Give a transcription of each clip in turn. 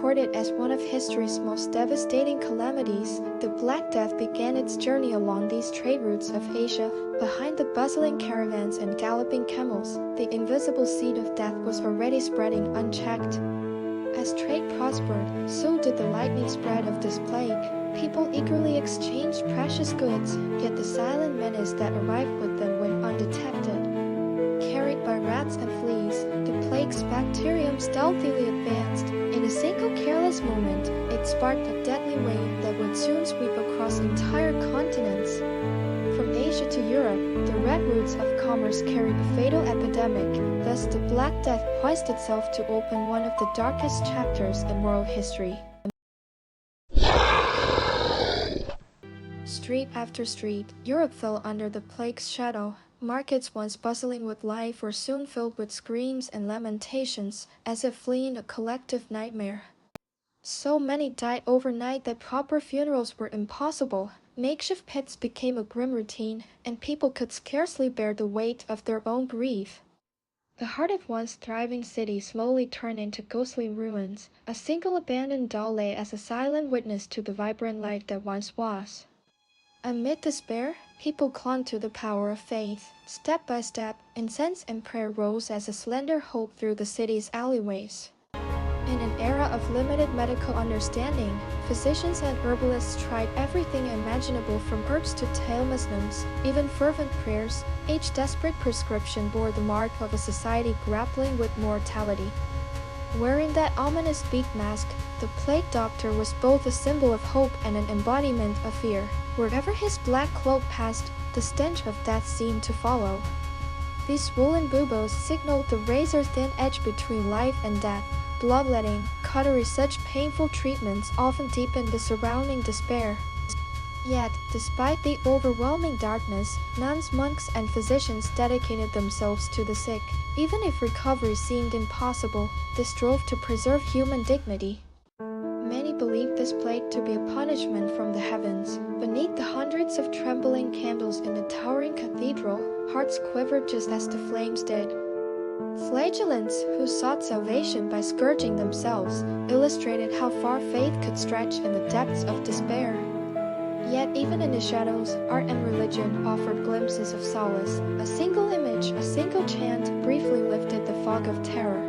recorded as one of history's most devastating calamities, the Black Death began its journey along these trade routes of Asia. Behind the bustling caravans and galloping camels, the invisible seed of death was already spreading unchecked. As trade prospered, so did the lightning spread of this plague. People eagerly exchanged precious goods, yet the silent menace that arrived with them went undetected. Carried by rats and fleas, the plague's bacterium stealthily advanced. In a single careless moment, it sparked a deadly wave that would soon sweep across entire continents. From Asia to Europe, the red roots of commerce carried a fatal epidemic. Thus, the Black Death poised itself to open one of the darkest chapters in world history. Street after street, Europe fell under the plague's shadow. Markets once bustling with life were soon filled with screams and lamentations, as if fleeing a collective nightmare. So many died overnight that proper funerals were impossible. Makeshift pits became a grim routine, and people could scarcely bear the weight of their own grief. The heart of once thriving city slowly turned into ghostly ruins. A single abandoned doll lay as a silent witness to the vibrant life that once was. Amid despair, people clung to the power of faith. Step by step, incense and prayer rose as a slender hope through the city's alleyways. In an era of limited medical understanding, physicians and herbalists tried everything imaginable from herbs to talismans, even fervent prayers. Each desperate prescription bore the mark of a society grappling with mortality. Wearing that ominous bead mask, the plague doctor was both a symbol of hope and an embodiment of fear. Wherever his black cloak passed, the stench of death seemed to follow. These swollen buboes signaled the razor-thin edge between life and death. Bloodletting, cautery, such painful treatments often deepened the surrounding despair. Yet, despite the overwhelming darkness, nuns, monks, and physicians dedicated themselves to the sick. Even if recovery seemed impossible, they strove to preserve human dignity. Many believed this plague to be a punishment from the heavens. Beneath the hundreds of trembling candles in the towering cathedral, hearts quivered just as the flames did. Flagellants, who sought salvation by scourging themselves, illustrated how far faith could stretch in the depths of despair. Yet even in the shadows, art and religion offered glimpses of solace. A single image, a single chant, briefly lifted the fog of terror.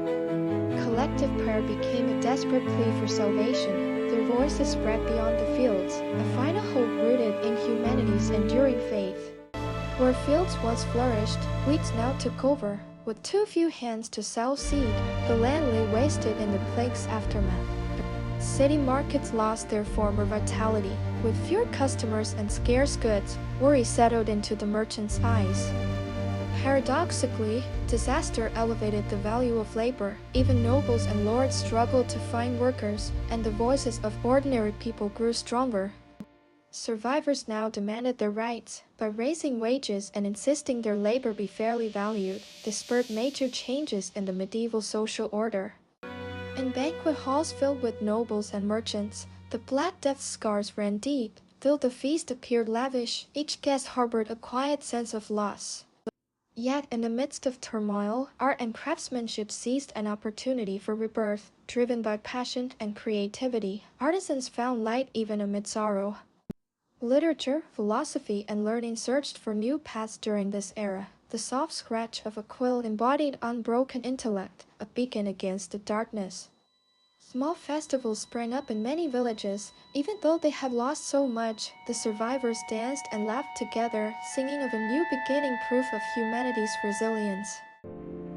Collective prayer became a desperate plea for salvation. Their voices spread beyond the fields, a final hope rooted in humanity's enduring faith. Where fields once flourished, weeds now took over. With too few hands to sow seed, the land lay wasted in the plague's aftermath. City markets lost their former vitality. With fewer customers and scarce goods, worry settled into the merchants' eyes. Paradoxically, disaster elevated the value of labor. Even nobles and lords struggled to find workers, and the voices of ordinary people grew stronger. Survivors now demanded their rights. By raising wages and insisting their labor be fairly valued, they spurred major changes in the medieval social order. In banquet halls filled with nobles and merchants, the Black Death's scars ran deep. Though the feast appeared lavish, each guest harbored a quiet sense of loss. Yet, in the midst of turmoil, art and craftsmanship seized an opportunity for rebirth. Driven by passion and creativity, artisans found light even amid sorrow. Literature, philosophy, and learning searched for new paths during this era. The soft scratch of a quill embodied unbroken intellect, a beacon against the darkness. Small festivals sprang up in many villages. Even though they had lost so much, the survivors danced and laughed together, singing of a new beginning, proof of humanity's resilience.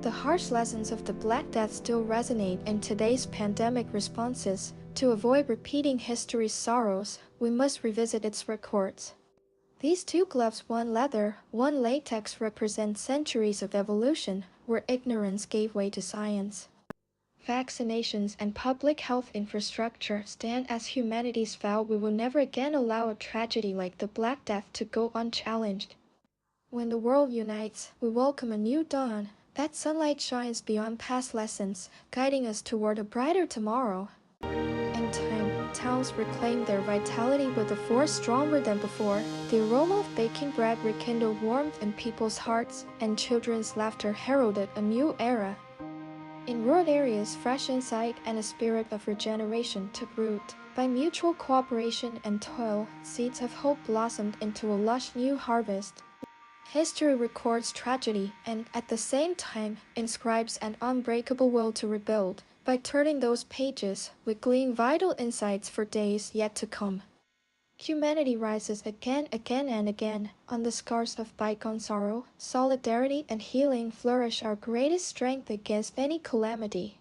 The harsh lessons of the Black Death still resonate in today's pandemic responses. To avoid repeating history's sorrows, we must revisit its records. These two gloves, one leather, one latex, represent centuries of evolution, where ignorance gave way to science. Vaccinations and public health infrastructure stand as humanity's vow we will never again allow a tragedy like the Black Death to go unchallenged. When the world unites, we welcome a new dawn. That sunlight shines beyond past lessons, guiding us toward a brighter tomorrow. In time, towns reclaimed their vitality with a force stronger than before. The aroma of baking bread rekindled warmth in people's hearts, and children's laughter heralded a new era. In rural areas, fresh insight and a spirit of regeneration took root. By mutual cooperation and toil, seeds of hope blossomed into a lush new harvest. History records tragedy and, at the same time, inscribes an unbreakable will to rebuild. By turning those pages, we glean vital insights for days yet to come. Humanity rises again and again. On the scars of bygone sorrow, solidarity and healing flourish our greatest strength against any calamity.